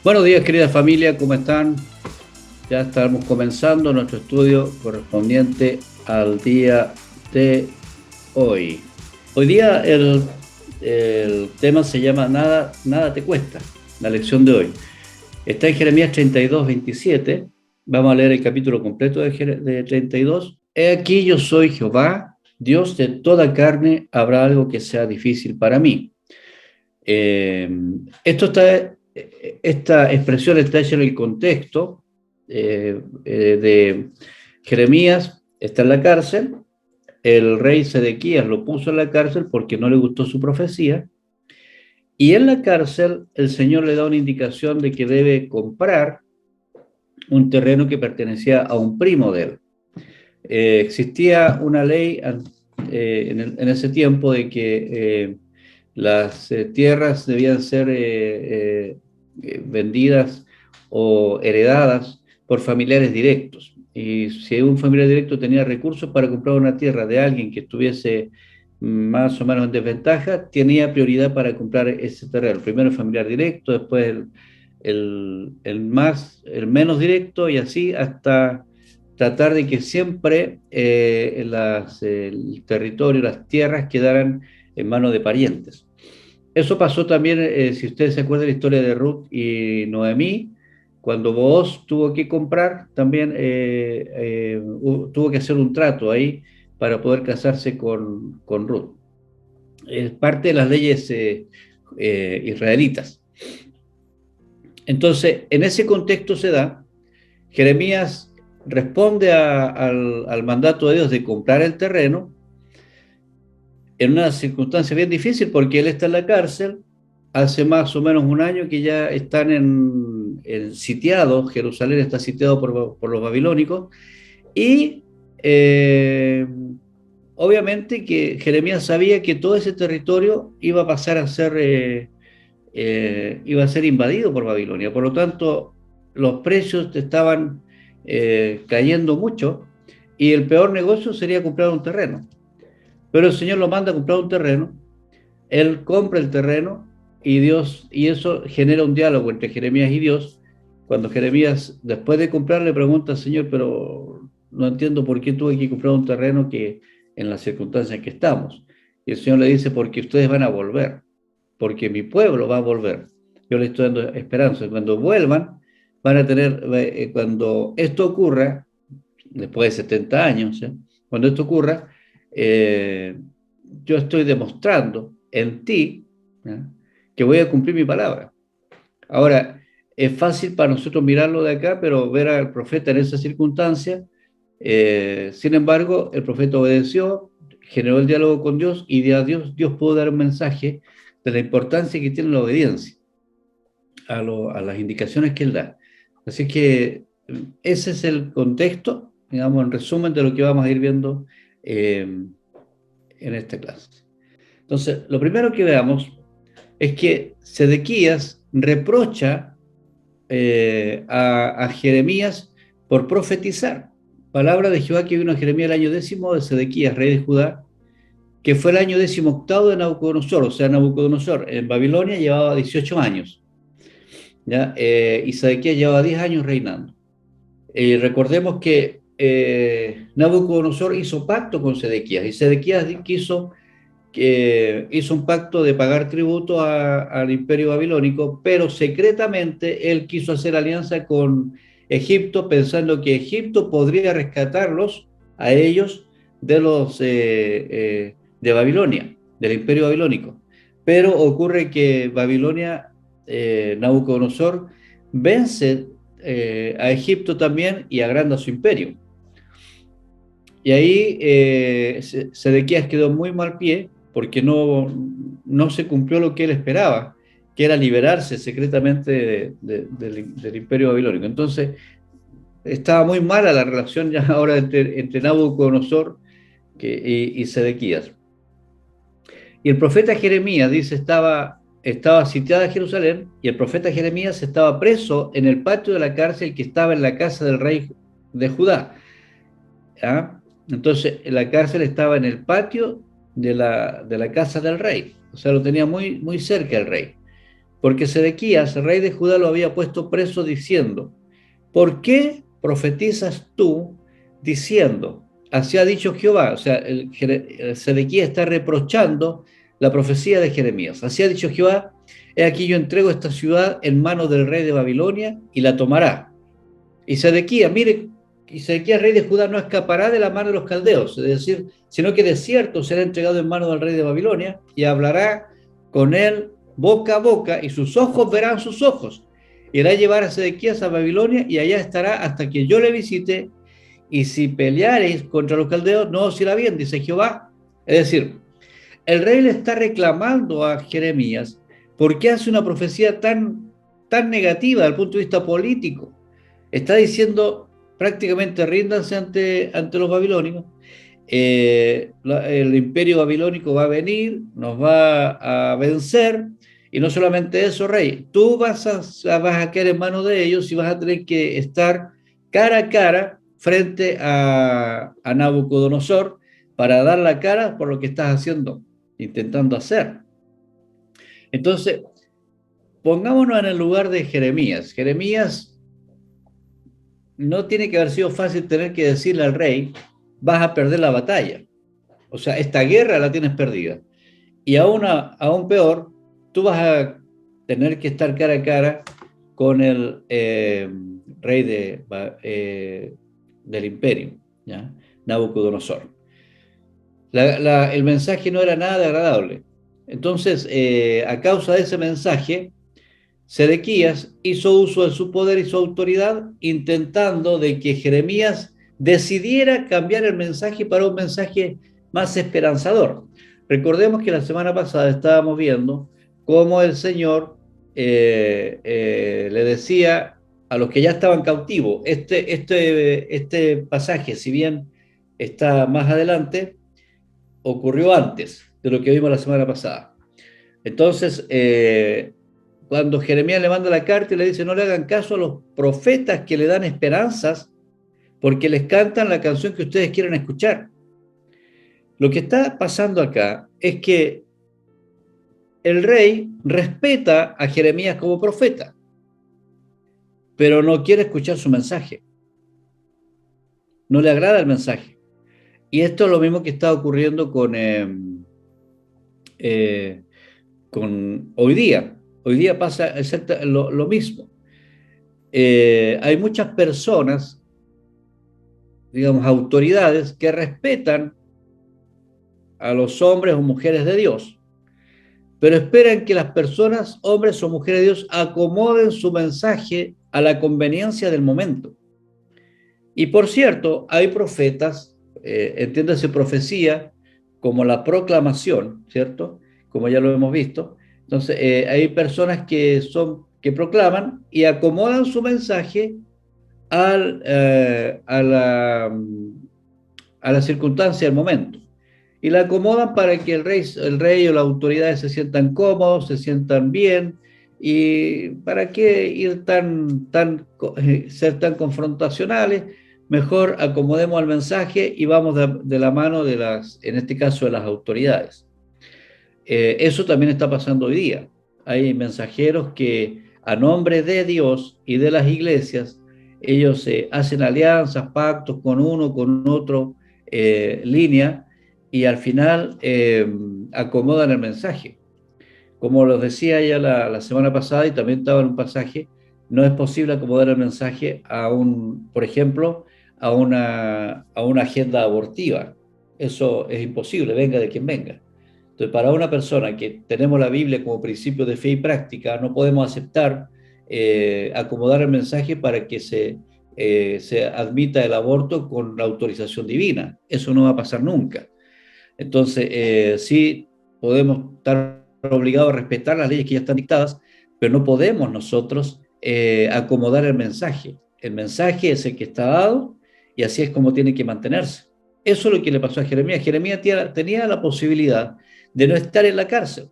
Buenos días, querida familia, ¿cómo están? Ya estamos comenzando nuestro estudio correspondiente al día de hoy. Hoy día el tema se llama Nada te cuesta, la lección de hoy. Está en Jeremías 32, 27. Vamos a leer el capítulo completo de 32. He aquí yo soy Jehová, Dios de toda carne, habrá algo que sea difícil para mí. Esta expresión está hecha en el contexto de Jeremías, está en la cárcel, el rey Sedequías lo puso en la cárcel porque no le gustó su profecía, y en la cárcel el Señor le da una indicación de que debe comprar un terreno que pertenecía a un primo de él. Existía una ley en ese tiempo de que las tierras debían ser vendidas o heredadas por familiares directos. Y si un familiar directo tenía recursos para comprar una tierra de alguien que estuviese más o menos en desventaja, tenía prioridad para comprar ese terreno. Primero el familiar directo, después el menos directo y así hasta tratar de que siempre el territorio, las tierras quedaran en manos de parientes. Eso pasó también, si ustedes se acuerdan de la historia de Ruth y Noemí, cuando Booz tuvo que comprar, también tuvo que hacer un trato ahí para poder casarse con Ruth. Es parte de las leyes israelitas. Entonces, en ese contexto se da, Jeremías responde al mandato de Dios de comprar el terreno en una circunstancia bien difícil porque él está en la cárcel, hace más o menos un año que ya están sitiados, Jerusalén está sitiado por los babilónicos, y obviamente que Jeremías sabía que todo ese territorio iba a pasar a ser, iba a ser invadido por Babilonia, por lo tanto los precios estaban cayendo mucho y el peor negocio sería comprar un terreno. Pero el Señor lo manda a comprar un terreno, él compra el terreno y eso genera un diálogo entre Jeremías y Dios. Cuando Jeremías, después de comprar, le pregunta al Señor, pero no entiendo por qué tuve que comprar un terreno que en las circunstancias en que estamos. Y el Señor le dice, porque ustedes van a volver, porque mi pueblo va a volver. Yo le estoy dando esperanza. Cuando vuelvan, van a tener, cuando esto ocurra, después de 70 años, ¿eh? Cuando esto ocurra, eh, yo estoy demostrando en ti, ¿ya?, que voy a cumplir mi palabra. Ahora, es fácil para nosotros mirarlo de acá, pero ver al profeta en esa circunstancia, sin embargo, el profeta obedeció, generó el diálogo con Dios y Dios pudo dar un mensaje de la importancia que tiene la obediencia a las indicaciones que él da. Así que ese es el contexto, digamos, en resumen de lo que vamos a ir viendo en esta clase. Entonces, lo primero que veamos es que Sedequías reprocha a Jeremías por profetizar. Palabra de Jehová que vino a Jeremías el año 10 de Sedequías, rey de Judá, que fue el año 18 de Nabucodonosor, o sea, Nabucodonosor en Babilonia llevaba 18 años, ¿ya? Y Sedequías llevaba 10 años reinando. Recordemos que Nabucodonosor hizo pacto con Sedequías y Sedequías hizo un pacto de pagar tributo al imperio babilónico, pero secretamente él quiso hacer alianza con Egipto pensando que Egipto podría rescatarlos a ellos de Babilonia, del imperio babilónico. Pero ocurre que Babilonia, Nabucodonosor, vence a Egipto también y agranda su imperio. Y ahí Sedequías quedó muy mal pie porque no se cumplió lo que él esperaba, que era liberarse secretamente del imperio babilónico. Entonces, estaba muy mala la relación ya ahora entre Nabucodonosor y Sedequías. Y el profeta Jeremías, dice, estaba sitiada Jerusalén y el profeta Jeremías estaba preso en el patio de la cárcel que estaba en la casa del rey de Judá. ¿Ah? Entonces, la cárcel estaba en el patio de la casa del rey, o sea, lo tenía muy, muy cerca el rey. porque Sedequías, rey de Judá, lo había puesto preso diciendo: ¿por qué profetizas tú diciendo, así ha dicho Jehová? O sea, Sedequías está reprochando la profecía de Jeremías. Así ha dicho Jehová: he aquí yo entrego esta ciudad en manos del rey de Babilonia y la tomará. Y Sedequías, mire, y Sedequías, rey de Judá, no escapará de la mano de los caldeos, es decir, sino que de cierto será entregado en manos del rey de Babilonia y hablará con él boca a boca, y sus ojos verán sus ojos. Y hará llevar a Sedequías a Babilonia, y allá estará hasta que yo le visite, y si peleareis contra los caldeos, no os irá bien, dice Jehová. Es decir, el rey le está reclamando a Jeremías por qué hace una profecía tan negativa desde el punto de vista político. Está diciendo prácticamente ríndanse ante los babilónicos. El imperio babilónico va a venir, nos va a vencer, y no solamente eso, rey, tú vas a caer en manos de ellos y vas a tener que estar cara a cara frente a Nabucodonosor para dar la cara por lo que estás haciendo, intentando hacer. Entonces, pongámonos en el lugar de Jeremías. Jeremías no tiene que haber sido fácil tener que decirle al rey: vas a perder la batalla. O sea, esta guerra la tienes perdida. Y aún peor, tú vas a tener que estar cara a cara con el rey del imperio, ¿ya? Nabucodonosor. El mensaje no era nada agradable. Entonces, a causa de ese mensaje, Sedequías hizo uso de su poder y su autoridad, intentando de que Jeremías decidiera cambiar el mensaje para un mensaje más esperanzador. Recordemos que la semana pasada estábamos viendo cómo el Señor le decía a los que ya estaban cautivos, este pasaje, si bien está más adelante, ocurrió antes de lo que vimos la semana pasada. Entonces, cuando Jeremías le manda la carta y le dice: no le hagan caso a los profetas que le dan esperanzas, porque les cantan la canción que ustedes quieren escuchar. Lo que está pasando acá es que el rey respeta a Jeremías como profeta, pero no quiere escuchar su mensaje. No le agrada el mensaje. Y esto es lo mismo que está ocurriendo con hoy día. Hoy día pasa lo mismo. Hay muchas personas, digamos, autoridades, que respetan a los hombres o mujeres de Dios, pero esperan que las personas, hombres o mujeres de Dios, acomoden su mensaje a la conveniencia del momento. Y por cierto, hay profetas, entiéndase profecía, como la proclamación, ¿cierto? Como ya lo hemos visto. Entonces, hay personas que proclaman y acomodan su mensaje a la circunstancia del momento. Y la acomodan para que el rey o las autoridades se sientan cómodos, se sientan bien. ¿Y para qué ser tan confrontacionales? Mejor acomodemos el mensaje y vamos de la mano en este caso, de las autoridades. Eso también está pasando hoy día. Hay mensajeros que, a nombre de Dios y de las iglesias, ellos hacen alianzas, pactos con uno, con otro, línea, y al final acomodan el mensaje. Como los decía ya la semana pasada, y también estaba en un pasaje, no es posible acomodar el mensaje por ejemplo, a una agenda abortiva. Eso es imposible, venga de quien venga. Entonces, para una persona que tenemos la Biblia como principio de fe y práctica, no podemos aceptar acomodar el mensaje para que se admita el aborto con la autorización divina. Eso no va a pasar nunca. Entonces, sí podemos estar obligados a respetar las leyes que ya están dictadas, pero no podemos nosotros acomodar el mensaje. El mensaje es el que está dado y así es como tiene que mantenerse. Eso es lo que le pasó a Jeremías. Jeremías tenía la posibilidad de no estar en la cárcel.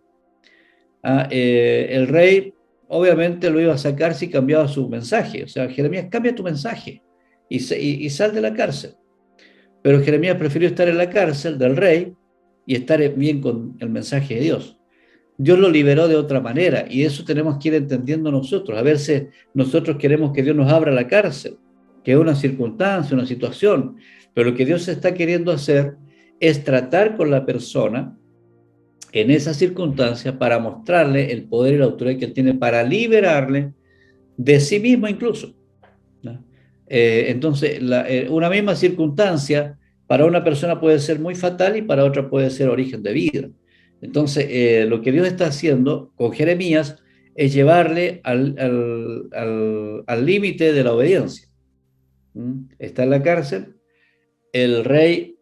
El rey obviamente lo iba a sacar si cambiaba su mensaje. O sea, Jeremías, cambia tu mensaje y sal de la cárcel. Pero Jeremías prefirió estar en la cárcel del rey y estar bien con el mensaje de Dios. Dios lo liberó de otra manera y eso tenemos que ir entendiendo nosotros. A veces nosotros queremos que Dios nos abra la cárcel, que es una circunstancia, una situación, pero lo que Dios está queriendo hacer es tratar con la persona en esa circunstancia para mostrarle el poder y la autoridad que Él tiene para liberarle de sí mismo incluso, ¿no? Entonces, una misma circunstancia para una persona puede ser muy fatal y para otra puede ser origen de vida. Entonces, lo que Dios está haciendo con Jeremías es llevarle al límite de la obediencia. Está en la cárcel, el rey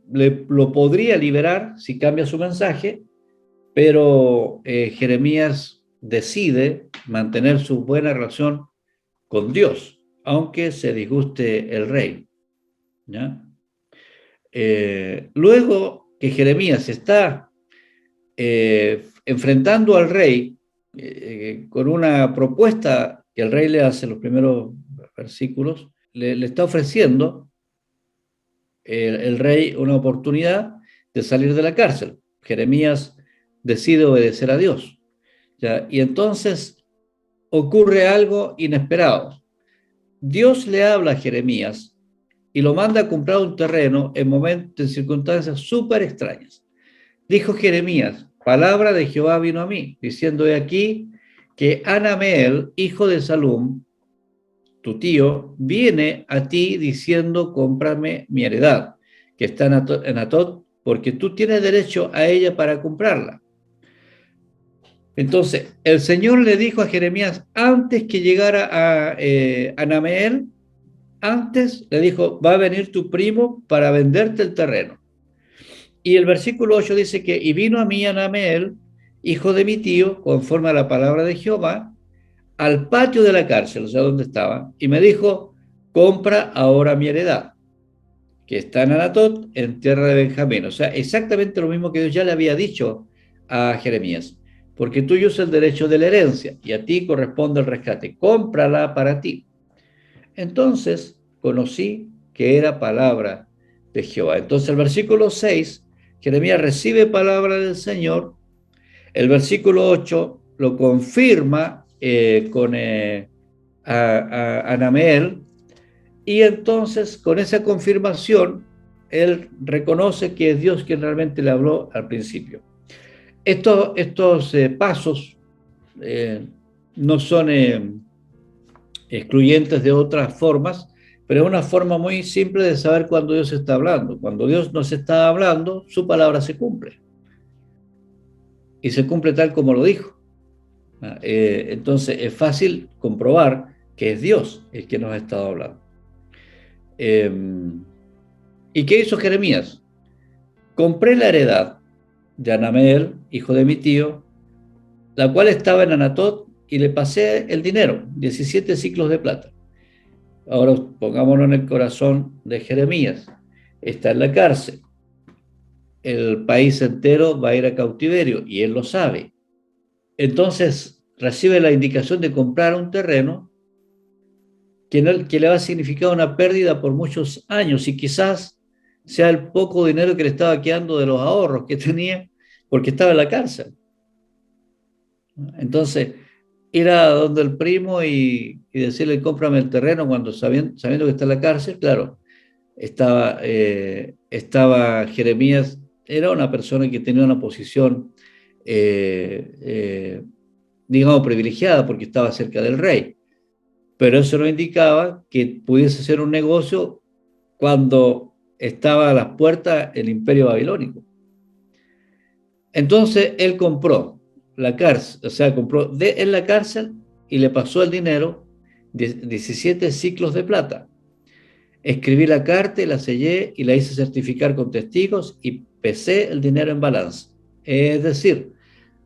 lo podría liberar si cambia su mensaje, pero Jeremías decide mantener su buena relación con Dios, aunque se disguste el rey, ¿ya? Luego que Jeremías está enfrentando al rey con una propuesta que el rey le hace en los primeros versículos, le está ofreciendo el rey una oportunidad de salir de la cárcel. Jeremías decide obedecer a Dios, ¿ya? Y entonces ocurre algo inesperado. Dios le habla a Jeremías y lo manda a comprar un terreno en momentos, en circunstancias súper extrañas. Dijo Jeremías, palabra de Jehová vino a mí, diciendo: he aquí que Hanameel, hijo de Salum, tu tío, viene a ti diciendo: cómprame mi heredad, que está en Atot, porque tú tienes derecho a ella para comprarla. Entonces, el Señor le dijo a Jeremías, antes que llegara a Hanameel, antes le dijo: va a venir tu primo para venderte el terreno. Y el versículo 8 dice que, y vino a mí Hanameel, hijo de mi tío, conforme a la palabra de Jehová, al patio de la cárcel, o sea, donde estaba, y me dijo: compra ahora mi heredad, que está en Anatot, en tierra de Benjamín. O sea, exactamente lo mismo que Dios ya le había dicho a Jeremías, porque tuyo es el derecho de la herencia, y a ti corresponde el rescate, cómprala para ti. Entonces conocí que era palabra de Jehová. Entonces el versículo 6, Jeremías recibe palabra del Señor. El versículo 8 lo confirma con Hanameel, y entonces con esa confirmación él reconoce que es Dios quien realmente le habló al principio. Estos pasos no son excluyentes de otras formas, pero es una forma muy simple de saber cuándo Dios está hablando. Cuando Dios nos está hablando, su palabra se cumple. Y se cumple tal como lo dijo. Entonces es fácil comprobar que es Dios el que nos ha estado hablando. ¿Y qué hizo Jeremías? Compré la heredad de Hanameel, hijo de mi tío, la cual estaba en Anatot, y le pasé el dinero, 17 ciclos de plata. Ahora pongámonos en el corazón de Jeremías. Está en la cárcel. El país entero va a ir a cautiverio y él lo sabe. Entonces recibe la indicación de comprar un terreno que le va a significar una pérdida por muchos años, y quizás sea el poco dinero que le estaba quedando de los ahorros que tenía porque estaba en la cárcel. Entonces, ir a donde el primo y decirle: cómprame el terreno, cuando sabiendo que está en la cárcel. Claro, estaba Jeremías, era una persona que tenía una posición, digamos, privilegiada, porque estaba cerca del rey, pero eso no indicaba que pudiese ser un negocio cuando estaba a las puertas el imperio babilónico. Entonces él compró la cárcel, o sea, compró en la cárcel, y le pasó el dinero, 17 ciclos de plata. Escribí la carta y la sellé y la hice certificar con testigos y pesé el dinero en balanza. Es decir,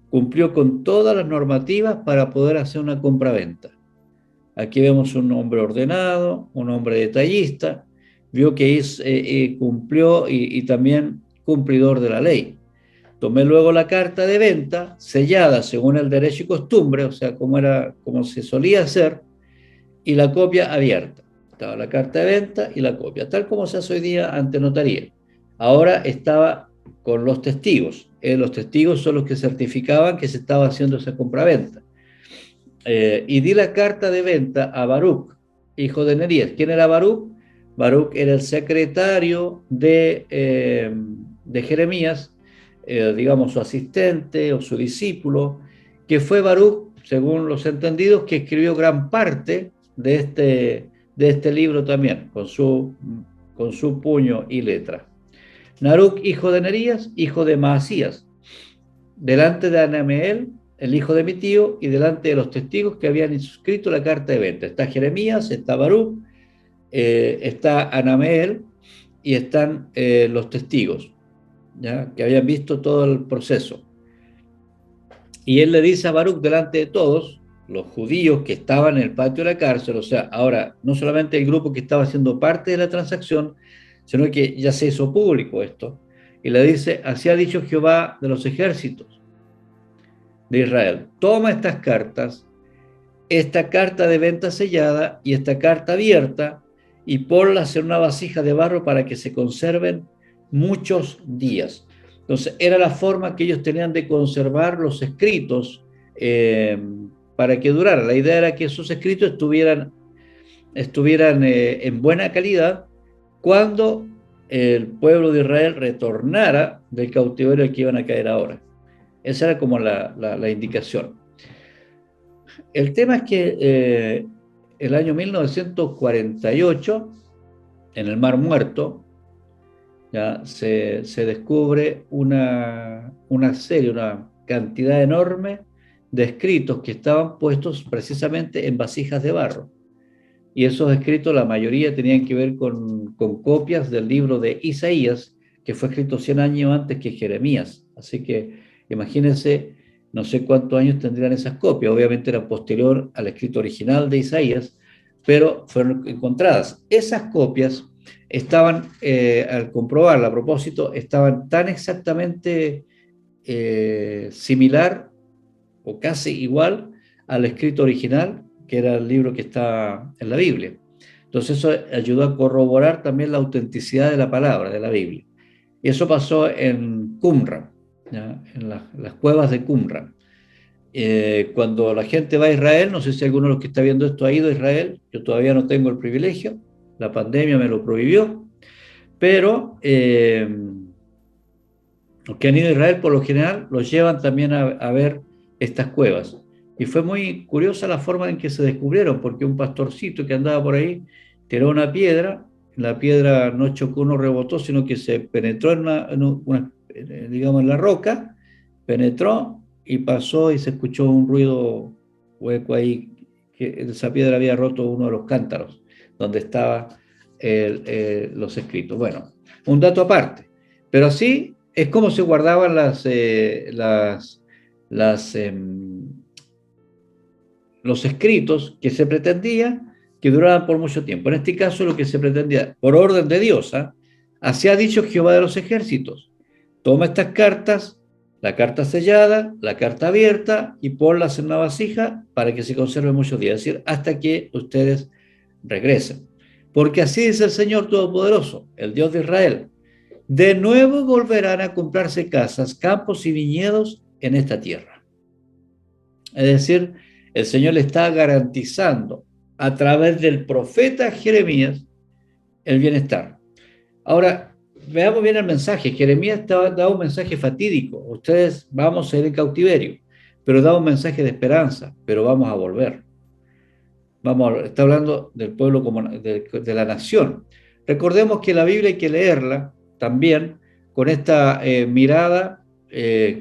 cumplió con todas las normativas para poder hacer una compraventa. Aquí vemos un hombre ordenado, un hombre detallista, vio que cumplió y también cumplidor de la ley. Tomé luego la carta de venta, sellada según el derecho y costumbre, o sea, como se solía hacer, y la copia abierta. Estaba la carta de venta y la copia, tal como se hace hoy día ante notaría. Ahora estaba con los testigos. Los testigos son los que certificaban que se estaba haciendo esa compraventa. Y di la carta de venta a Baruc, hijo de Nerías. ¿Quién era Baruc? Baruc era el secretario de Jeremías, digamos su asistente o su discípulo, que fue Baruc, según los entendidos, que escribió gran parte de este libro también, con su puño y letra. Naruc, hijo de Nerías, hijo de Maasías, delante de Anameel, el hijo de mi tío, y delante de los testigos que habían inscrito la carta de venta. Está Jeremías, está Baruc, está Anameel y están los testigos, ¿ya? Que habían visto todo el proceso. Y él le dice a Baruc delante de todos, los judíos que estaban en el patio de la cárcel, o sea, ahora no solamente el grupo que estaba haciendo parte de la transacción, sino que ya se hizo público esto, y le dice, así ha dicho Jehová de los ejércitos de Israel, toma estas cartas, esta carta de venta sellada y esta carta abierta, y ponlas en una vasija de barro para que se conserven muchos días. Entonces, era la forma que ellos tenían de conservar los escritos para que duraran. La idea era que esos escritos estuvieran en buena calidad cuando el pueblo de Israel retornara del cautiverio al que iban a caer ahora. Esa era como la indicación. El tema es que el año 1948, en el Mar Muerto, ya se descubre una serie, una cantidad enorme de escritos que estaban puestos precisamente en vasijas de barro. Y esos escritos, la mayoría tenían que ver con copias del libro de Isaías, que fue escrito 100 años antes que Jeremías. Así que imagínense, no sé cuántos años tendrían esas copias. Obviamente era posterior al escrito original de Isaías, pero fueron encontradas. Esas copias estaban, al comprobarla a propósito, estaban tan exactamente similar o casi igual al escrito original, que era el libro que está en la Biblia. Entonces eso ayudó a corroborar también la autenticidad de la palabra, de la Biblia. Y eso pasó en Qumran, ¿ya? En las cuevas de Qumran. Cuando la gente va a Israel, no sé si alguno de los que está viendo esto ha ido a Israel, yo todavía no tengo el privilegio, la pandemia me lo prohibió, pero los que han ido a Israel por lo general los llevan también a ver estas cuevas. Y fue muy curiosa la forma en que se descubrieron, porque un pastorcito que andaba por ahí tiró una piedra, la piedra no chocó, no rebotó, sino que se penetró digamos, en la roca, penetró y pasó y se escuchó un ruido hueco ahí, que esa piedra había roto uno de los cántaros donde estaban los escritos. Bueno, un dato aparte, pero así es como se guardaban los escritos que se pretendía que duraban por mucho tiempo. En este caso, lo que se pretendía, por orden de Dios, así ha dicho Jehová de los ejércitos, toma estas cartas, la carta sellada, la carta abierta, y ponlas en una vasija para que se conserven muchos días, es decir, hasta que ustedes regresen. Porque así dice el Señor Todopoderoso, el Dios de Israel, de nuevo volverán a comprarse casas, campos y viñedos en esta tierra. Es decir, el Señor le está garantizando a través del profeta Jeremías el bienestar. Ahora, veamos bien el mensaje. Jeremías da un mensaje fatídico. Ustedes vamos a ir en cautiverio, pero da un mensaje de esperanza, pero vamos a volver. Está hablando del pueblo como de la nación. Recordemos que la Biblia hay que leerla también con esta mirada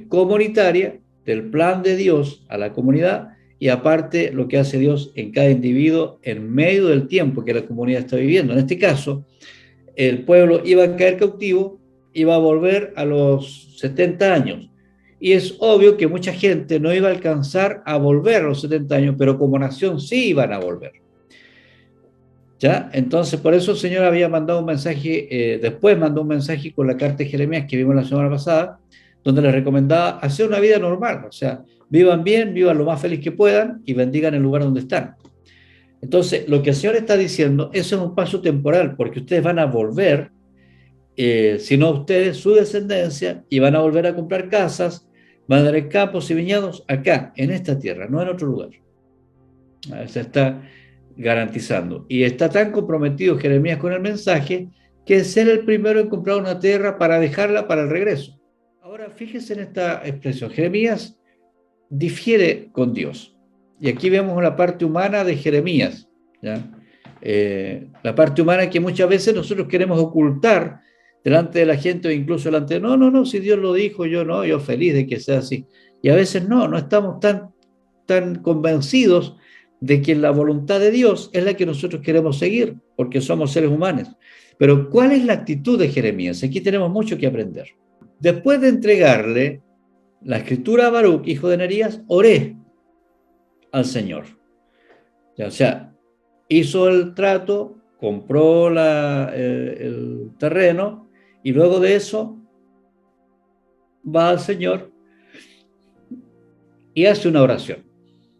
comunitaria del plan de Dios a la comunidad, y aparte lo que hace Dios en cada individuo en medio del tiempo que la comunidad está viviendo. En este caso, el pueblo iba a caer cautivo, iba a volver a los 70 años. Y es obvio que mucha gente no iba a alcanzar a volver a los 70 años, pero como nación sí iban a volver. ¿Ya? Entonces, por eso el Señor había mandado un mensaje, después mandó un mensaje con la carta de Jeremías que vimos la semana pasada, donde les recomendaba hacer una vida normal, o sea, vivan bien, vivan lo más feliz que puedan y bendigan el lugar donde están. Entonces, lo que el Señor está diciendo, eso es un paso temporal, porque ustedes van a volver sino ustedes, su descendencia, y van a volver a comprar casas, van a tener campos y viñedos acá, en esta tierra, no en otro lugar. Se está garantizando. Y está tan comprometido Jeremías con el mensaje que es ser el primero en comprar una tierra para dejarla para el regreso. Ahora, fíjense en esta expresión. Jeremías difiere con Dios. Y aquí vemos la parte humana de Jeremías, ¿ya? La parte humana que muchas veces nosotros queremos ocultar delante de la gente o incluso delante de... No, si Dios lo dijo, yo no, yo feliz de que sea así. Y a veces no estamos tan convencidos de que la voluntad de Dios es la que nosotros queremos seguir, porque somos seres humanos. Pero ¿cuál es la actitud de Jeremías? Aquí tenemos mucho que aprender. Después de entregarle la escritura a Baruch, hijo de Nerías, oré al Señor. O sea, hizo el trato, compró el terreno y luego de eso va al Señor y hace una oración.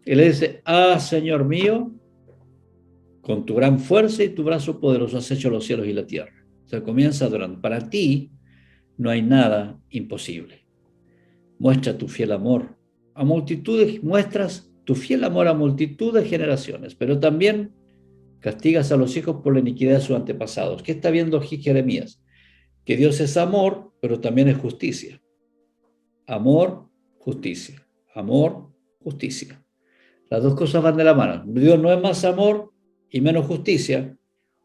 Y le dice, Señor mío, con tu gran fuerza y tu brazo poderoso has hecho los cielos y la tierra. O sea, comienza adorando. Para ti no hay nada imposible. Muestra tu fiel amor a multitudes, muestras tu fiel amor a multitud de generaciones, pero también castigas a los hijos por la iniquidad de sus antepasados. ¿Qué está viendo aquí Jeremías? Que Dios es amor, pero también es justicia. Amor, justicia. Amor, justicia. Las dos cosas van de la mano. Dios no es más amor y menos justicia,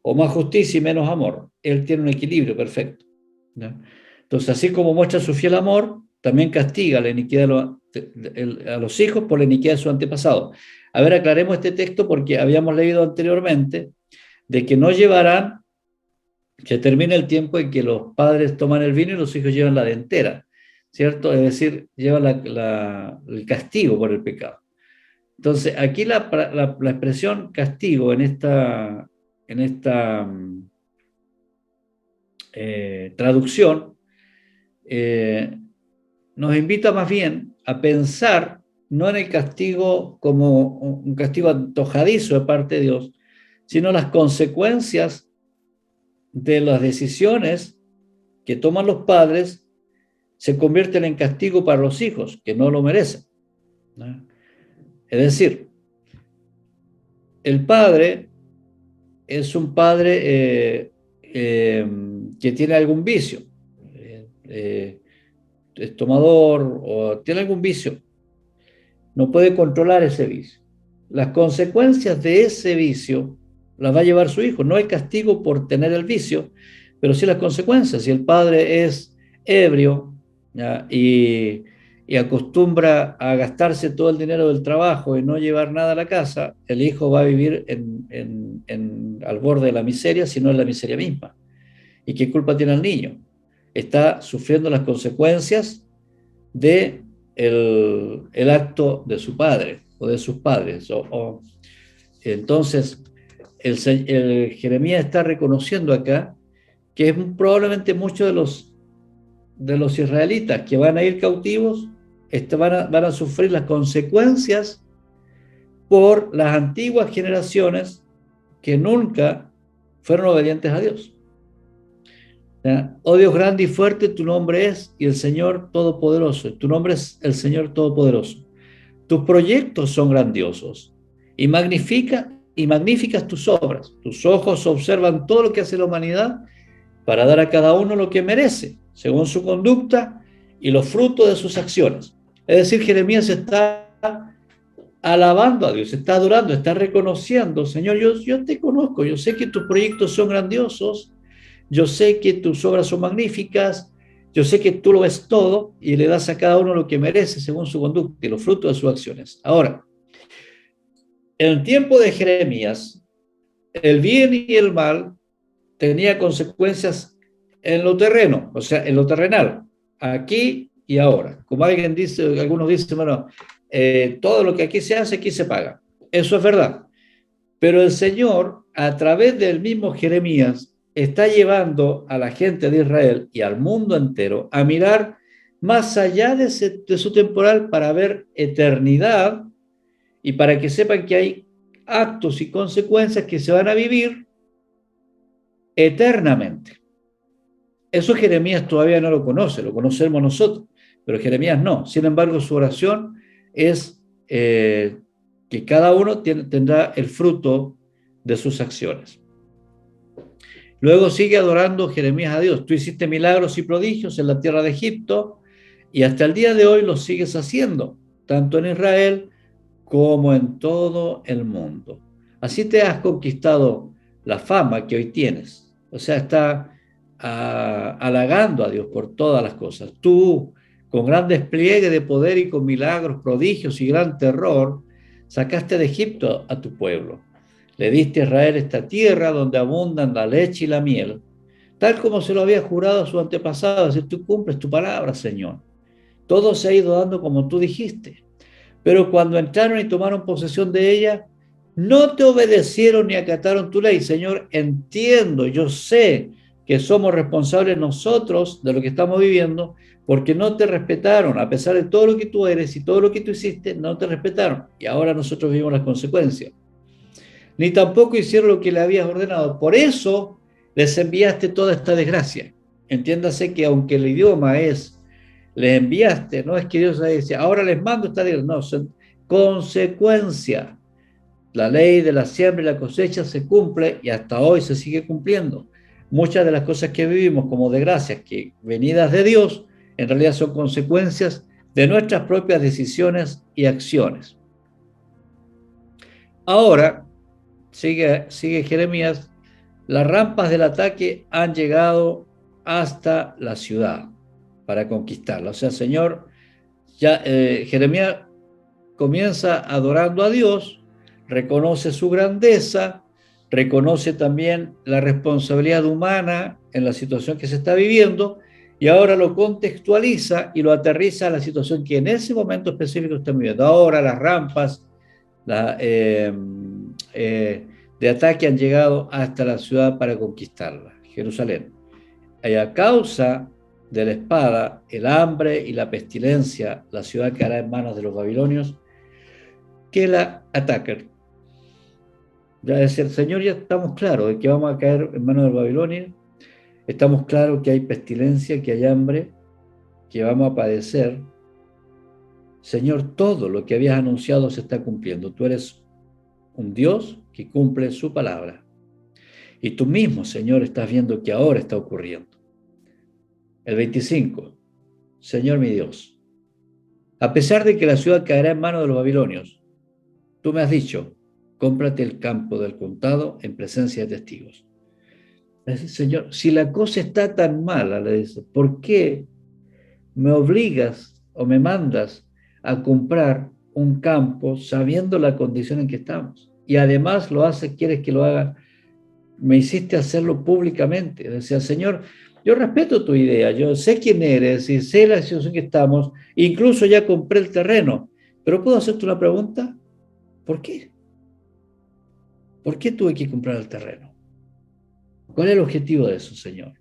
o más justicia y menos amor. Él tiene un equilibrio perfecto, ¿no? Entonces, así como muestra su fiel amor, también castiga la iniquidad a los hijos por la iniquidad de su antepasado. A ver, aclaremos este texto porque habíamos leído anteriormente de que no llevarán, que termine el tiempo en que los padres toman el vino y los hijos llevan la dentera, ¿cierto? Es decir, llevan el castigo por el pecado. Entonces, aquí la expresión castigo en esta traducción nos invita más bien a pensar no en el castigo como un castigo antojadizo de parte de Dios, sino las consecuencias de las decisiones que toman los padres se convierten en castigo para los hijos que no lo merecen, ¿no? Es decir, el padre es un padre que tiene algún vicio, es tomador o tiene algún vicio, no puede controlar ese vicio. Las consecuencias de ese vicio las va a llevar su hijo. No hay castigo por tener el vicio, pero sí las consecuencias. Si el padre es ebrio, ¿ya? Y acostumbra a gastarse todo el dinero del trabajo y no llevar nada a la casa, el hijo va a vivir al borde de la miseria, si no es la miseria misma. ¿Y qué culpa tiene el niño? Está sufriendo las consecuencias de el acto de su padre o de sus padres. Entonces, el Jeremías está reconociendo acá que es probablemente muchos de los israelitas que van a ir cautivos van a sufrir las consecuencias por las antiguas generaciones que nunca fueron obedientes a Dios. Oh Dios grande y fuerte, tu nombre es, y el Señor Todopoderoso. Tu nombre es el Señor Todopoderoso. Tus proyectos son grandiosos y magníficas tus obras. Tus ojos observan todo lo que hace la humanidad para dar a cada uno lo que merece, según su conducta y los frutos de sus acciones. Es decir, Jeremías está alabando a Dios, está adorando, está reconociendo, Señor, yo te conozco, yo sé que tus proyectos son grandiosos, yo sé que tus obras son magníficas, yo sé que tú lo ves todo y le das a cada uno lo que merece según su conducta y los frutos de sus acciones. Ahora, en el tiempo de Jeremías, el bien y el mal tenía consecuencias en lo terreno, o sea, en lo terrenal, aquí y ahora. Como alguien dice, algunos dicen, bueno, todo lo que aquí se hace, aquí se paga. Eso es verdad. Pero el Señor, a través del mismo Jeremías, está llevando a la gente de Israel y al mundo entero a mirar más allá de su temporal para ver eternidad y para que sepan que hay actos y consecuencias que se van a vivir eternamente. Eso Jeremías todavía no lo conoce, lo conocemos nosotros, pero Jeremías no. Sin embargo, su oración es que cada uno tendrá el fruto de sus acciones. Luego sigue adorando Jeremías a Dios. Tú hiciste milagros y prodigios en la tierra de Egipto y hasta el día de hoy los sigues haciendo, tanto en Israel como en todo el mundo. Así te has conquistado la fama que hoy tienes. O sea, está halagando a Dios por todas las cosas. Tú, con gran despliegue de poder y con milagros, prodigios y gran terror, sacaste de Egipto a tu pueblo. Le diste a Israel esta tierra donde abundan la leche y la miel, tal como se lo había jurado a sus antepasados. Y tú cumples tu palabra, Señor. Todo se ha ido dando como tú dijiste. Pero cuando entraron y tomaron posesión de ella, no te obedecieron ni acataron tu ley. Señor, entiendo, yo sé que somos responsables nosotros de lo que estamos viviendo, porque no te respetaron, a pesar de todo lo que tú eres y todo lo que tú hiciste, no te respetaron. Y ahora nosotros vivimos las consecuencias. Ni tampoco hicieron lo que le habías ordenado. Por eso les enviaste toda esta desgracia. Entiéndase que aunque el idioma es les enviaste, no es que Dios dice, ahora les mando esta ley, no, son consecuencia. La ley de la siembra y la cosecha se cumple y hasta hoy se sigue cumpliendo. Muchas de las cosas que vivimos como desgracias que venidas de Dios, en realidad son consecuencias de nuestras propias decisiones y acciones. Ahora, sigue Jeremías, las rampas del ataque han llegado hasta la ciudad para conquistarla. O sea, Señor, ya Jeremías comienza adorando a Dios, reconoce su grandeza, reconoce también la responsabilidad humana en la situación que se está viviendo y ahora lo contextualiza y lo aterriza a la situación que en ese momento específico está viviendo. Ahora las rampas de ataque han llegado hasta la ciudad para conquistarla, Jerusalén. Y a causa de la espada, el hambre y la pestilencia, la ciudad quedará en manos de los babilonios que la atacan. Ya decía el Señor, ya estamos claros de que vamos a caer en manos de los babilonios, estamos claros que hay pestilencia, que hay hambre, que vamos a padecer. Señor, todo lo que habías anunciado se está cumpliendo. Tú eres un Dios que cumple su palabra. Y tú mismo, Señor, estás viendo que ahora está ocurriendo. El 25. Señor mi Dios, a pesar de que la ciudad caerá en manos de los babilonios, tú me has dicho, cómprate el campo del contado en presencia de testigos. Señor, si la cosa está tan mala, le dice, ¿por qué me obligas o me mandas a comprar un campo sabiendo la condición en que estamos? Y además lo hace, quieres que lo haga, me hiciste hacerlo públicamente. Decía, Señor, yo respeto tu idea, yo sé quién eres y sé la situación que estamos, incluso ya compré el terreno, pero ¿puedo hacerte una pregunta? ¿Por qué? ¿Por qué tuve que comprar el terreno? ¿Cuál es el objetivo de eso, Señor?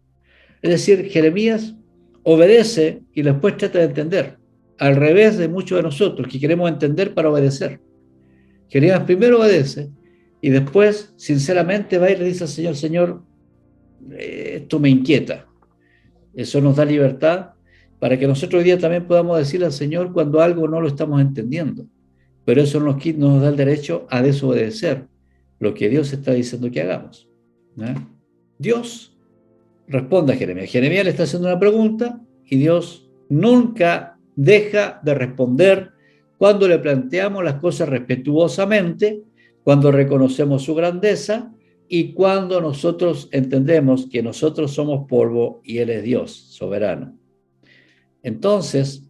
Es decir, Jeremías obedece y después trata de entender, al revés de muchos de nosotros que queremos entender para obedecer. Jeremías primero obedece y después, sinceramente, va y le dice al Señor, Señor, esto me inquieta. Eso nos da libertad para que nosotros hoy día también podamos decirle al Señor cuando algo no lo estamos entendiendo. Pero eso nos da el derecho a desobedecer lo que Dios está diciendo que hagamos. ¿No? Dios responde a Jeremías. Jeremías le está haciendo una pregunta y Dios nunca deja de responder cuando le planteamos las cosas respetuosamente, cuando reconocemos su grandeza y cuando nosotros entendemos que nosotros somos polvo y Él es Dios, soberano. Entonces,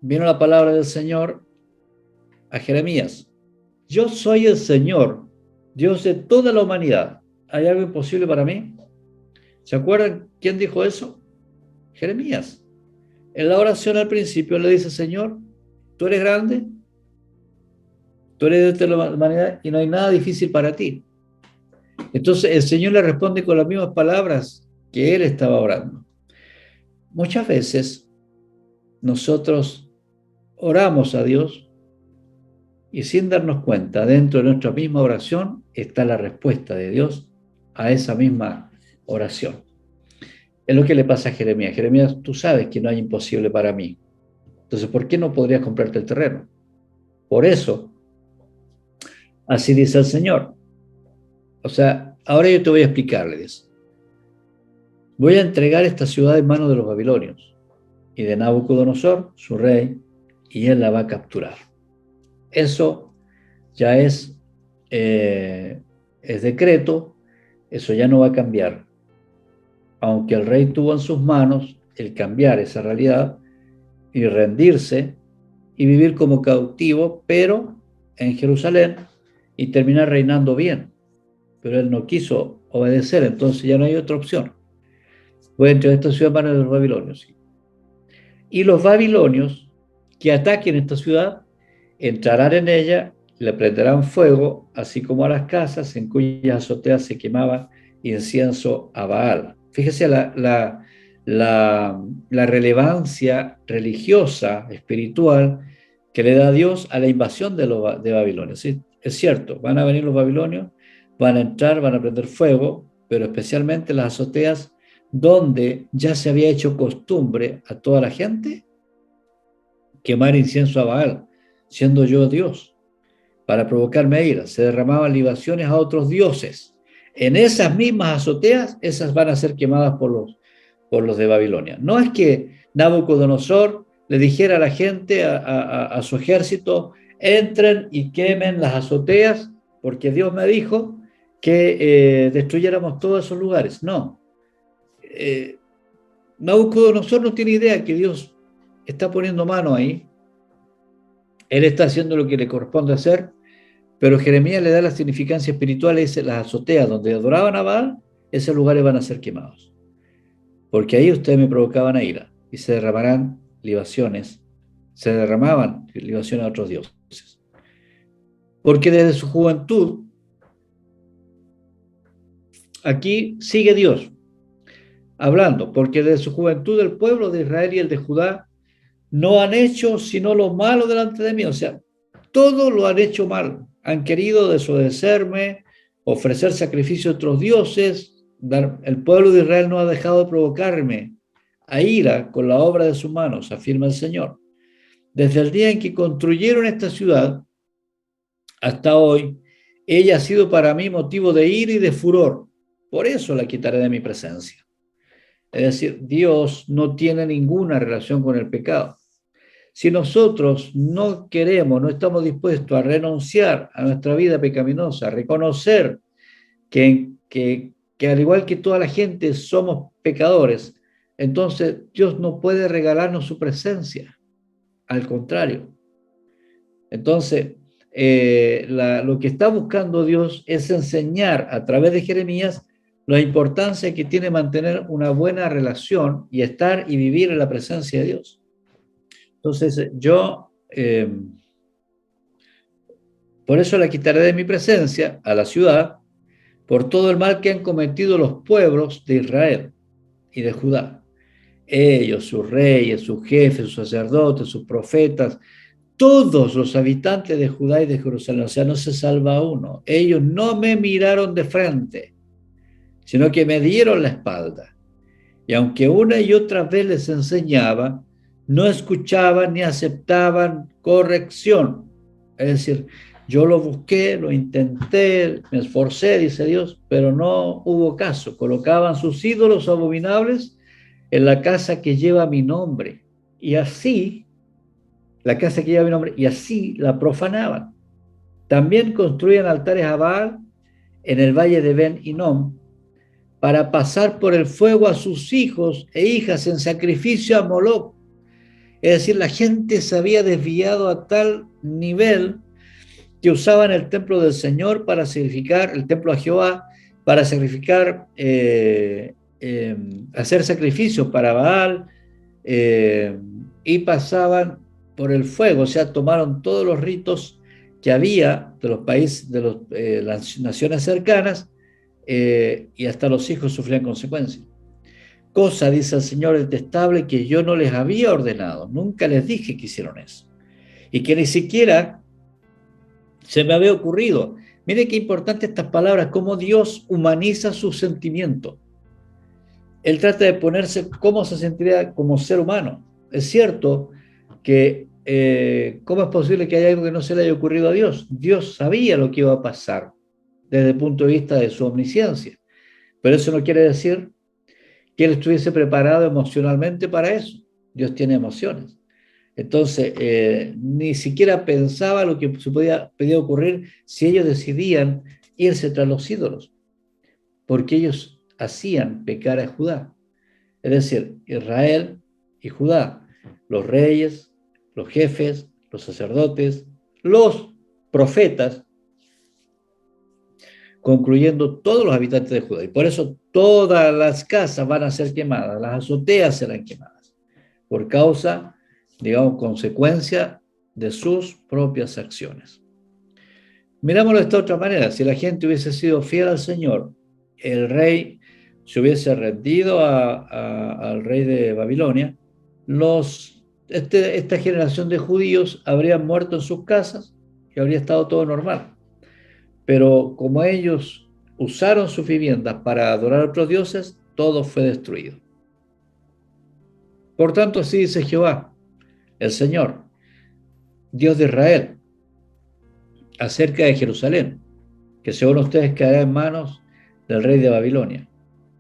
vino la palabra del Señor a Jeremías. Yo soy el Señor, Dios de toda la humanidad. ¿Hay algo imposible para mí? ¿Se acuerdan quién dijo eso? Jeremías. En la oración al principio le dice, Señor, tú eres grande, tú eres de toda la humanidad y no hay nada difícil para ti. Entonces el Señor le responde con las mismas palabras que él estaba orando. Muchas veces nosotros oramos a Dios y sin darnos cuenta, dentro de nuestra misma oración está la respuesta de Dios a esa misma oración. Es lo que le pasa a Jeremías. Jeremías, tú sabes que no hay imposible para mí. Entonces, ¿por qué no podrías comprarte el terreno? Por eso, así dice el Señor. O sea, ahora yo te voy a explicarles. Voy a entregar esta ciudad en manos de los babilonios y de Nabucodonosor, su rey, y él la va a capturar. Eso ya es decreto, eso ya no va a cambiar. Aunque el rey tuvo en sus manos el cambiar esa realidad y rendirse y vivir como cautivo, pero en Jerusalén, y terminar reinando bien. Pero él no quiso obedecer, entonces ya no hay otra opción. Voy a entregar esta ciudad en manos de los babilonios. Y los babilonios que ataquen esta ciudad entrarán en ella, le prenderán fuego, así como a las casas en cuyas azoteas se quemaba incienso a Baal. Fíjese la relevancia religiosa, espiritual, que le da Dios a la invasión de Babilonia. ¿Sí? Es cierto, van a venir los babilonios, van a entrar, van a prender fuego, pero especialmente las azoteas donde ya se había hecho costumbre a toda la gente quemar incienso a Baal, siendo yo Dios, para provocarme ira. Se derramaban libaciones a otros dioses. En esas mismas azoteas, esas van a ser quemadas por los de Babilonia. No es que Nabucodonosor le dijera a la gente, a su ejército, entren y quemen las azoteas, porque Dios me dijo que destruyéramos todos esos lugares. No. Nabucodonosor no tiene idea que Dios está poniendo mano ahí. Él está haciendo lo que le corresponde hacer, pero Jeremías le da la significancia espiritual, es las azoteas donde adoraban a Baal, esos lugares van a ser quemados. Porque ahí ustedes me provocaban a ira y se derramaban libaciones a otros dioses. Porque desde su juventud, aquí sigue Dios hablando, porque desde su juventud el pueblo de Israel y el de Judá no han hecho sino lo malo delante de mí. O sea, todo lo han hecho mal. Han querido desobedecerme, ofrecer sacrificios a otros dioses. El pueblo de Israel no ha dejado de provocarme a ira con la obra de sus manos, afirma el Señor. Desde el día en que construyeron esta ciudad hasta hoy, ella ha sido para mí motivo de ira y de furor. Por eso la quitaré de mi presencia. Es decir, Dios no tiene ninguna relación con el pecado. Si nosotros no queremos, no estamos dispuestos a renunciar a nuestra vida pecaminosa, a reconocer que al igual que toda la gente somos pecadores, entonces Dios no puede regalarnos su presencia. Al contrario. Entonces, lo que está buscando Dios es enseñar a través de Jeremías la importancia que tiene mantener una buena relación y estar y vivir en la presencia de Dios. Entonces, por eso la quitaré de mi presencia a la ciudad, por todo el mal que han cometido los pueblos de Israel y de Judá. Ellos, sus reyes, sus jefes, sus sacerdotes, sus profetas, todos los habitantes de Judá y de Jerusalén, o sea, no se salva uno. Ellos no me miraron de frente, sino que me dieron la espalda. Y aunque una y otra vez les enseñaba, no escuchaban ni aceptaban corrección. Es decir, yo lo busqué, lo intenté, me esforcé, dice Dios, pero no hubo caso. Colocaban sus ídolos abominables en la casa que lleva mi nombre. Y así, la casa que lleva mi nombre, y así la profanaban. También construían altares a Baal en el valle de Ben Hinnom, para pasar por el fuego a sus hijos e hijas en sacrificio a Moloc. Es decir, la gente se había desviado a tal nivel que usaban el templo del Señor para sacrificar, el templo a Jehová, para sacrificar, hacer sacrificios para Baal, y pasaban por el fuego, o sea, tomaron todos los ritos que había de los países, de las naciones cercanas, y hasta los hijos sufrían consecuencias. Cosa, dice el Señor, detestable que yo no les había ordenado, nunca les dije que hicieron eso, y que ni siquiera se me había ocurrido. Mire qué importante estas palabras, cómo Dios humaniza sus sentimientos. él trata de ponerse cómo se sentiría como ser humano. Es cierto que ¿cómo es posible que haya algo que no se le haya ocurrido a Dios? Dios sabía lo que iba a pasar desde el punto de vista de su omnisciencia, pero eso no quiere decir que él estuviese preparado emocionalmente para eso. Dios tiene emociones. Entonces, ni siquiera pensaba lo que se podía ocurrir si ellos decidían irse tras los ídolos, porque ellos hacían pecar a Judá. Es decir, Israel y Judá, los reyes, los jefes, los sacerdotes, los profetas, concluyendo todos los habitantes de Judá. Y por eso todas las casas van a ser quemadas, las azoteas serán quemadas, por causa, digamos, consecuencia de sus propias acciones. Mirámoslo de esta otra manera, si la gente hubiese sido fiel al Señor, el rey se hubiese rendido al rey de Babilonia, esta generación de judíos habrían muerto en sus casas y habría estado todo normal. Pero como ellos usaron sus viviendas para adorar a otros dioses, todo fue destruido. Por tanto, así dice Jehová, el Señor, Dios de Israel, acerca de Jerusalén, que según ustedes caerá en manos del rey de Babilonia,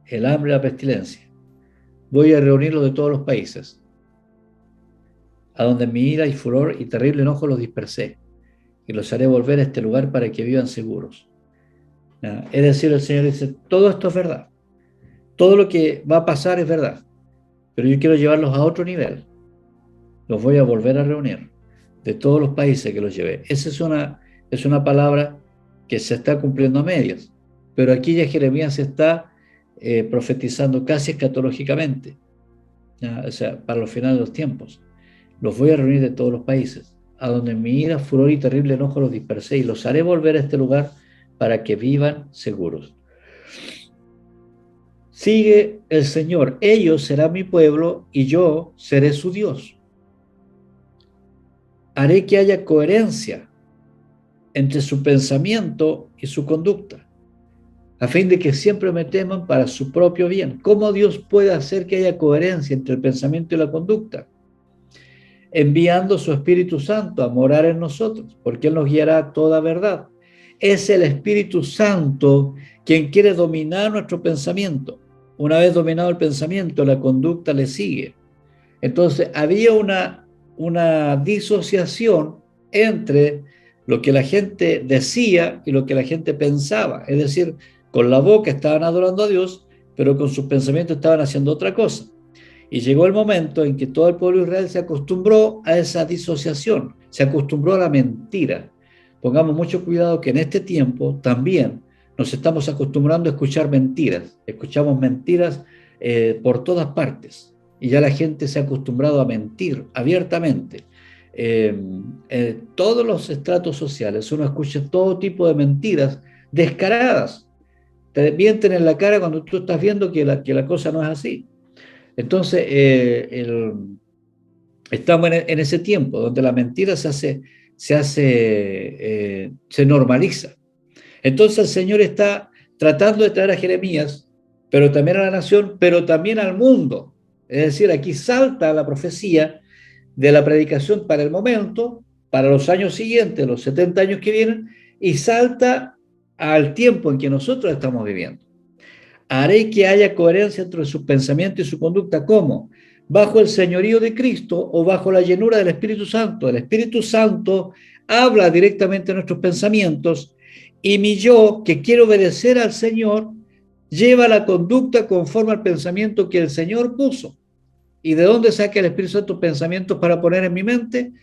el hambre y la pestilencia. Voy a reunirlos de todos los países, a donde mi ira y furor y terrible enojo los dispersé, y los haré volver a este lugar para que vivan seguros. Es decir, el Señor dice, todo esto es verdad, todo lo que va a pasar es verdad, pero yo quiero llevarlos a otro nivel, los voy a volver a reunir de todos los países que los llevé. Esa es una palabra que se está cumpliendo a medias, pero aquí ya Jeremías está profetizando casi escatológicamente, o sea, para los finales de los tiempos. Los voy a reunir de todos los países, a donde mi ira, furor y terrible enojo los dispersé, y los haré volver a este lugar para que vivan seguros. Sigue el Señor, ellos serán mi pueblo y yo seré su Dios. Haré que haya coherencia entre su pensamiento y su conducta, a fin de que siempre me teman para su propio bien. ¿Cómo Dios puede hacer que haya coherencia entre el pensamiento y la conducta? Enviando su Espíritu Santo a morar en nosotros, porque Él nos guiará a toda verdad. Es el Espíritu Santo quien quiere dominar nuestro pensamiento. Una vez dominado el pensamiento, la conducta le sigue. Entonces, había una disociación entre lo que la gente decía y lo que la gente pensaba. Es decir, con la boca estaban adorando a Dios, pero con sus pensamientos estaban haciendo otra cosa. Y llegó el momento en que todo el pueblo de Israel se acostumbró a esa disociación, se acostumbró a la mentira. Pongamos mucho cuidado que en este tiempo también nos estamos acostumbrando a escuchar mentiras. Escuchamos mentiras por todas partes. Y ya la gente se ha acostumbrado a mentir abiertamente. En todos los estratos sociales uno escucha todo tipo de mentiras descaradas. Te mienten en la cara cuando tú estás viendo que la cosa no es así. Entonces, estamos en ese tiempo donde la mentira se normaliza. Entonces el Señor está tratando de traer a Jeremías, pero también a la nación, pero también al mundo. Es decir, aquí salta la profecía de la predicación para el momento, para los años siguientes, los 70 años que vienen, y salta al tiempo en que nosotros estamos viviendo. Haré que haya coherencia entre su pensamiento y su conducta. ¿Cómo? Bajo el señorío de Cristo o bajo la llenura del Espíritu Santo. El Espíritu Santo habla directamente a nuestros pensamientos y mi yo, que quiere obedecer al Señor, lleva la conducta conforme al pensamiento que el Señor puso. ¿Y de dónde saca el Espíritu Santo pensamientos para poner en mi mente?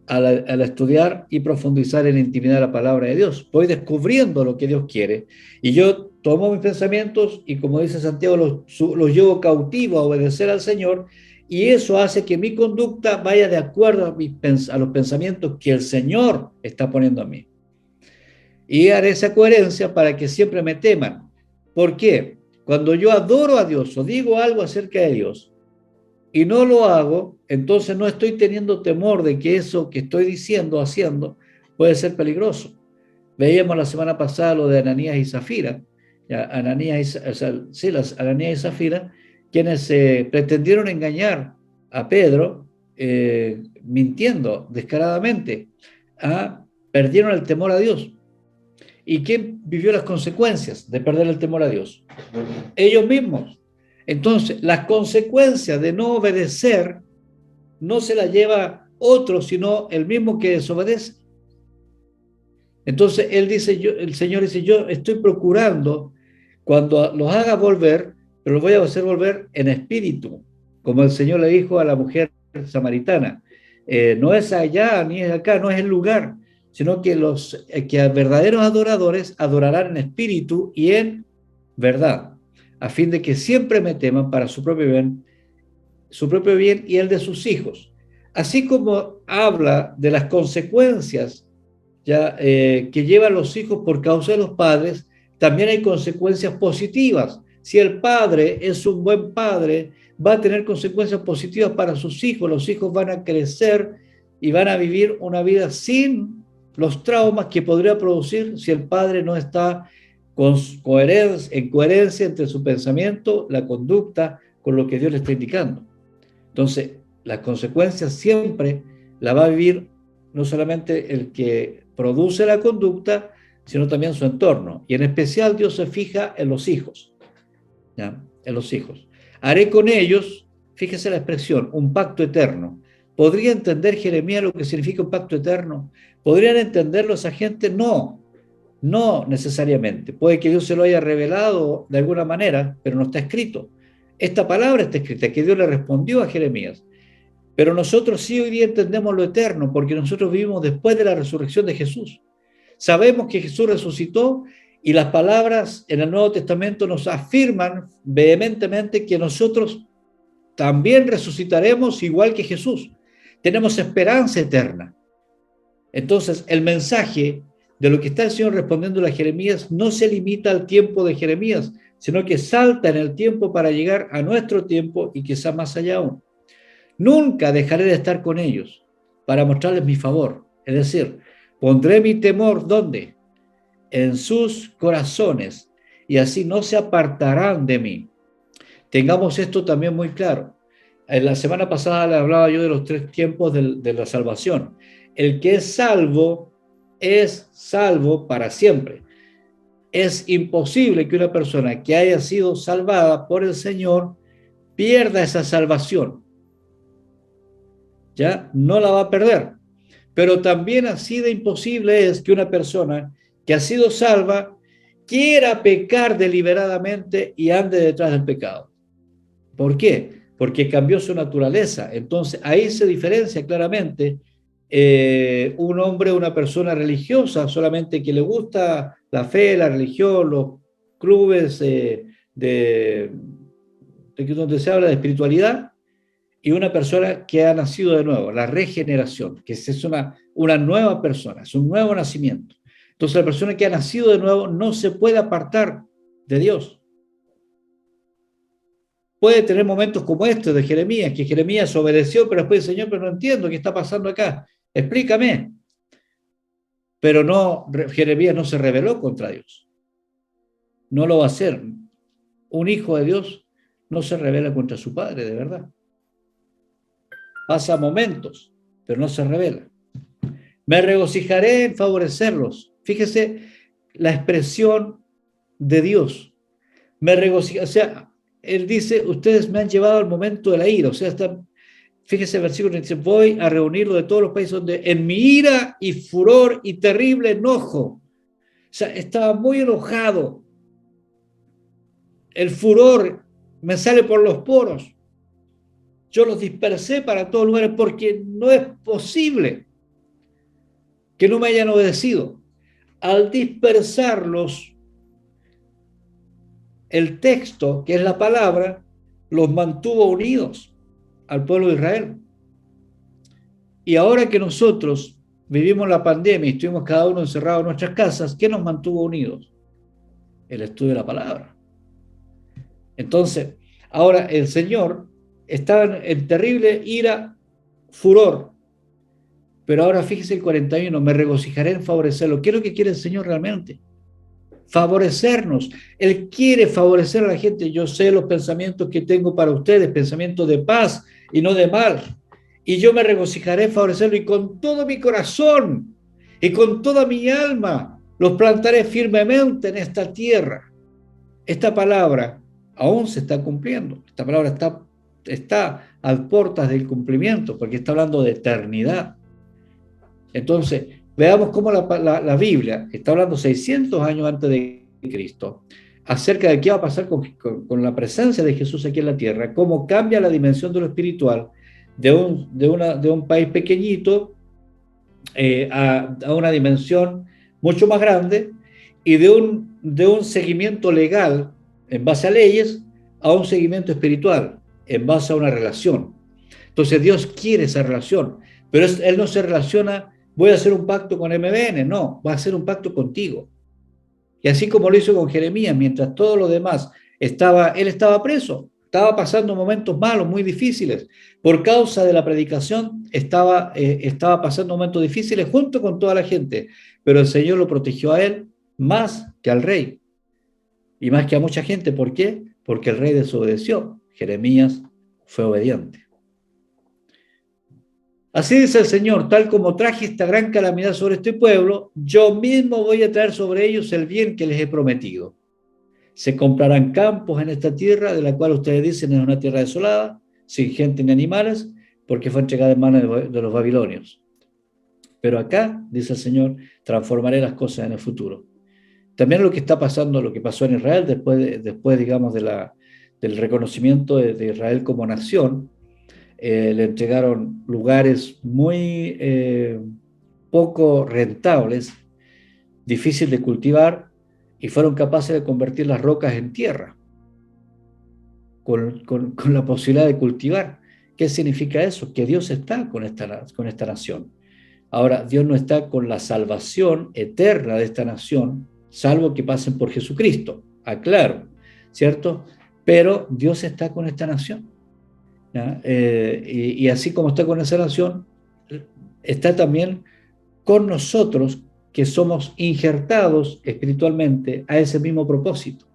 Al estudiar y profundizar en la intimidad de la palabra de Dios. Voy descubriendo lo que Dios quiere. Y yo tomo mis pensamientos y, como dice Santiago, los llevo cautivos a obedecer al Señor. Y eso hace que mi conducta vaya de acuerdo a los pensamientos que el Señor está poniendo a mí. Y haré esa coherencia para que siempre me teman. ¿Por qué? Cuando yo adoro a Dios o digo algo acerca de Dios, y no lo hago, entonces no estoy teniendo temor de que eso que estoy diciendo, haciendo, puede ser peligroso. Veíamos la semana pasada lo de Ananías y Zafira, Ananías y Zafira, quienes pretendieron engañar a Pedro, mintiendo descaradamente, perdieron el temor a Dios. ¿Y quién vivió las consecuencias de perder el temor a Dios? Ellos mismos. Entonces, las consecuencias de no obedecer no se las lleva otro, sino el mismo que desobedece. Entonces, el Señor dice, yo estoy procurando, cuando los haga volver, pero los voy a hacer volver en espíritu, como el Señor le dijo a la mujer samaritana. No es allá ni es acá, no es el lugar, sino que los que verdaderos adoradores adorarán en espíritu y en verdad, a fin de que siempre me teman para su propio bien y el de sus hijos. Así como habla de las consecuencias que llevan los hijos por causa de los padres, también hay consecuencias positivas. Si el padre es un buen padre, va a tener consecuencias positivas para sus hijos. Los hijos van a crecer y van a vivir una vida sin los traumas que podría producir si el padre no está en coherencia entre su pensamiento, la conducta, con lo que Dios le está indicando. Entonces, las consecuencias siempre la va a vivir no solamente el que produce la conducta, sino también su entorno. Y en especial Dios se fija en los hijos. ¿Ya? En los hijos. Haré con ellos, fíjese la expresión, un pacto eterno. ¿Podría entender Jeremías lo que significa un pacto eterno? ¿Podrían entenderlo esa gente? No, no necesariamente. Puede que Dios se lo haya revelado de alguna manera, pero no está escrito. Esta palabra está escrita, que Dios le respondió a Jeremías. Pero nosotros sí hoy día entendemos lo eterno, porque nosotros vivimos después de la resurrección de Jesús. Sabemos que Jesús resucitó y las palabras en el Nuevo Testamento nos afirman vehementemente que nosotros también resucitaremos igual que Jesús. Tenemos esperanza eterna. Entonces, el mensaje de lo que está el Señor respondiendo a Jeremías no se limita al tiempo de Jeremías, sino que salta en el tiempo para llegar a nuestro tiempo y quizá más allá aún. Nunca dejaré de estar con ellos para mostrarles mi favor. Es decir, pondré mi temor, ¿dónde? En sus corazones, y así no se apartarán de mí. Tengamos esto también muy claro. En la semana pasada le hablaba yo de los 3 tiempos de la salvación. El que es salvo para siempre. Es imposible que una persona que haya sido salvada por el Señor pierda esa salvación. Ya no la va a perder. Pero también así de imposible es que una persona que ha sido salva quiera pecar deliberadamente y ande detrás del pecado. ¿Por qué? Porque cambió su naturaleza. Entonces ahí se diferencia claramente un hombre, una persona religiosa, solamente que le gusta la fe, la religión, los clubes donde se habla de espiritualidad, y una persona que ha nacido de nuevo, la regeneración, que es una nueva persona, es un nuevo nacimiento. Entonces la persona que ha nacido de nuevo no se puede apartar de Dios. Puede tener momentos como este de Jeremías, que Jeremías obedeció, pero después dice, Señor, pero no entiendo qué está pasando acá, explícame. Pero no, Jeremías no se rebeló contra Dios. No lo va a hacer. Un hijo de Dios no se rebela contra su padre, de verdad. Pasa momentos, pero no se revela. Me regocijaré en favorecerlos. Fíjese la expresión de Dios. Me regocijaré, o sea, él dice, ustedes me han llevado al momento de la ira. O sea, fíjese el versículo que dice, voy a reunirlo de todos los países donde en mi ira y furor y terrible enojo. O sea, estaba muy enojado. El furor me sale por los poros. Yo los dispersé para todos lugares porque no es posible que no me hayan obedecido. Al dispersarlos, el texto, que es la palabra, los mantuvo unidos al pueblo de Israel. Y ahora que nosotros vivimos la pandemia y estuvimos cada uno encerrado en nuestras casas, ¿qué nos mantuvo unidos? El estudio de la palabra. Entonces, ahora el Señor está en terrible ira, furor. Pero ahora fíjese el 41, me regocijaré en favorecerlo. ¿Qué es lo que quiere el Señor realmente? favorecernos. Él quiere favorecer a la gente. Yo sé los pensamientos que tengo para ustedes, pensamientos de paz y no de mal. Y yo me regocijaré en favorecerlo y con todo mi corazón y con toda mi alma los plantaré firmemente en esta tierra. Esta palabra aún se está cumpliendo. Esta palabra está a puertas del cumplimiento porque está hablando de eternidad. Entonces, veamos cómo la Biblia está hablando 600 años antes de Cristo acerca de qué va a pasar con la presencia de Jesús aquí en la tierra, cómo cambia la dimensión de lo espiritual de un país pequeñito a una dimensión mucho más grande y de un seguimiento legal en base a leyes a un seguimiento espiritual en base a una relación. Entonces Dios quiere esa relación, pero Él no se relaciona, voy a hacer un pacto con MBN, no, va a hacer un pacto contigo. Y así como lo hizo con Jeremías, mientras todo lo demás él estaba preso, estaba pasando momentos malos, muy difíciles. Por causa de la predicación, estaba pasando momentos difíciles junto con toda la gente, pero el Señor lo protegió a él más que al rey y más que a mucha gente. ¿Por qué? Porque el rey desobedeció. Jeremías fue obediente. Así dice el Señor, tal como traje esta gran calamidad sobre este pueblo, yo mismo voy a traer sobre ellos el bien que les he prometido. Se comprarán campos en esta tierra, de la cual ustedes dicen es una tierra desolada, sin gente ni animales, porque fue entregada en manos de los babilonios. Pero acá, dice el Señor, transformaré las cosas en el futuro. También lo que está pasando, lo que pasó en Israel después digamos, del reconocimiento de Israel como nación, le entregaron lugares muy poco rentables, difícil de cultivar, y fueron capaces de convertir las rocas en tierra, con la posibilidad de cultivar. ¿Qué significa eso? Que Dios está con esta nación. Ahora, Dios no está con la salvación eterna de esta nación, salvo que pasen por Jesucristo, aclaro, ¿cierto? Pero Dios está con esta nación. Y así como está con esa nación, está también con nosotros que somos injertados espiritualmente a ese mismo propósito.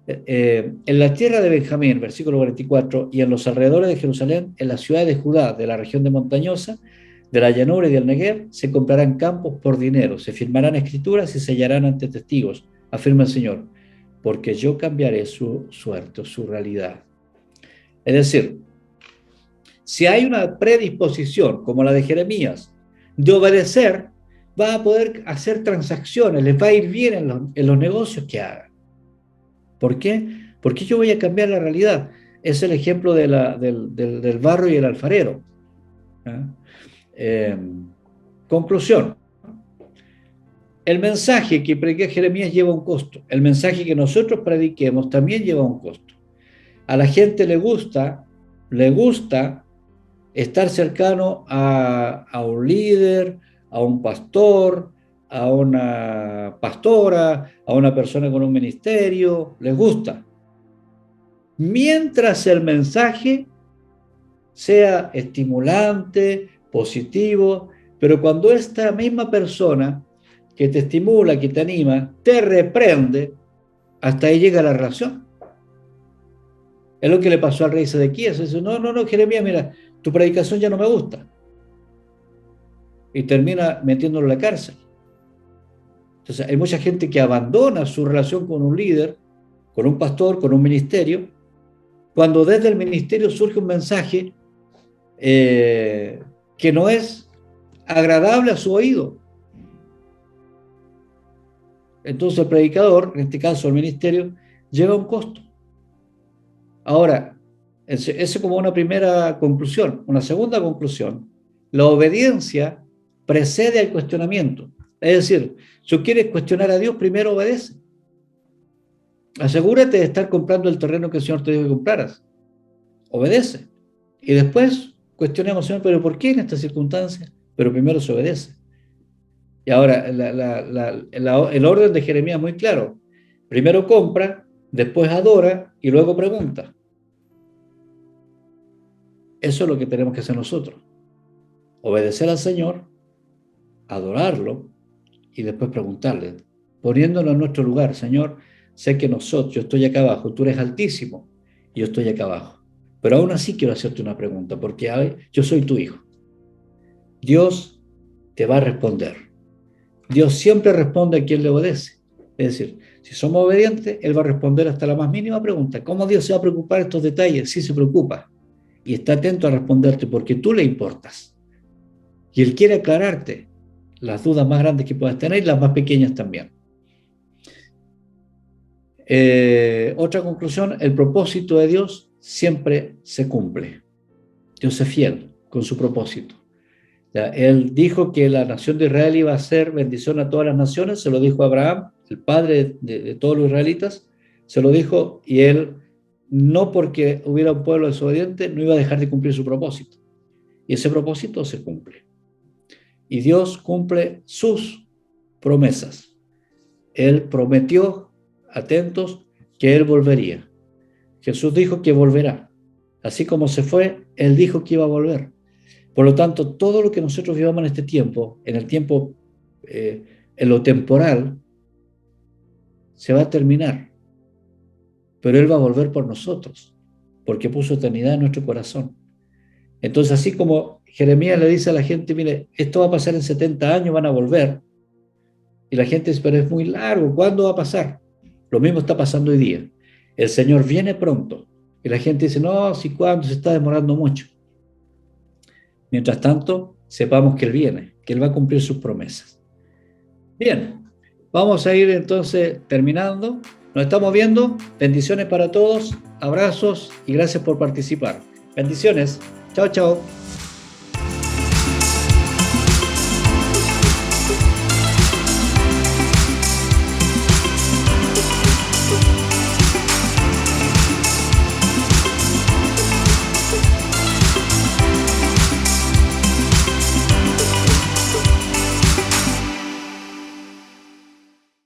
En la tierra de Benjamín, versículo 44, y en los alrededores de Jerusalén, en la ciudad de Judá, de la región de montañosa, de la llanura y del Negev, se comprarán campos por dinero, se firmarán escrituras y sellarán ante testigos, afirma el Señor, porque yo cambiaré su suerte, su realidad. Es decir, si hay una predisposición, como la de Jeremías, de obedecer, va a poder hacer transacciones, les va a ir bien en los negocios que hagan. ¿Por qué? Porque yo voy a cambiar la realidad. Es el ejemplo del barro y el alfarero. Conclusión. El mensaje que predica Jeremías lleva un costo. El mensaje que nosotros prediquemos también lleva un costo. A la gente le gusta estar cercano a un líder, a un pastor, a una pastora, a una persona con un ministerio, les gusta. Mientras el mensaje sea estimulante, positivo, pero cuando esta misma persona que te estimula, que te anima, te reprende, hasta ahí llega la relación. Es lo que le pasó al rey Sedequías. Dice, no, Jeremías, mira, tu predicación ya no me gusta. Y termina metiéndolo en la cárcel. Entonces, hay mucha gente que abandona su relación con un líder, con un pastor, con un ministerio, cuando desde el ministerio surge un mensaje que no es agradable a su oído. Entonces, el predicador, en este caso el ministerio, lleva un costo. Ahora, eso es como una primera conclusión. Una segunda conclusión, la obediencia precede al cuestionamiento. Es decir, si quieres cuestionar a Dios, primero obedece. Asegúrate de estar comprando el terreno que el Señor te dijo que compraras. Obedece. Y después cuestionemos, Señor, ¿pero por qué en esta circunstancia? Pero primero se obedece. Y ahora, el orden de Jeremías es muy claro. Primero compra, después adora y luego pregunta. Eso es lo que tenemos que hacer nosotros. Obedecer al Señor, adorarlo y después preguntarle. poniéndonos en nuestro lugar. Señor, sé que nosotros, yo estoy acá abajo, tú eres altísimo y yo estoy acá abajo. Pero aún así quiero hacerte una pregunta, porque yo soy tu hijo. Dios te va a responder. Dios siempre responde a quien le obedece. Es decir, si somos obedientes, Él va a responder hasta la más mínima pregunta. ¿Cómo Dios se va a preocupar de estos detalles? Sí se preocupa. Y está atento a responderte porque tú le importas. Y Él quiere aclararte las dudas más grandes que puedas tener y las más pequeñas también. Otra conclusión, el propósito de Dios siempre se cumple. Dios es fiel con su propósito. Ya, Él dijo que la nación de Israel iba a ser bendición a todas las naciones, se lo dijo a Abraham, el padre de todos los israelitas, se lo dijo, y Él, no porque hubiera un pueblo desobediente, no iba a dejar de cumplir su propósito. Y ese propósito se cumple. Y Dios cumple sus promesas. Él prometió, atentos, que Él volvería. Jesús dijo que volverá. Así como se fue, Él dijo que iba a volver. Por lo tanto, todo lo que nosotros vivamos en este tiempo, en el tiempo, en lo temporal, se va a terminar. Pero Él va a volver por nosotros, porque puso eternidad en nuestro corazón. Entonces, así como Jeremías le dice a la gente, mire, esto va a pasar en 70 años, van a volver. Y la gente dice, pero es muy largo, ¿cuándo va a pasar? Lo mismo está pasando hoy día. El Señor viene pronto. Y la gente dice, no, si cuándo, se está demorando mucho. Mientras tanto, sepamos que Él viene, que Él va a cumplir sus promesas. Bien, vamos a ir entonces terminando. Nos estamos viendo. Bendiciones para todos, abrazos y gracias por participar. Bendiciones. Chao, chao.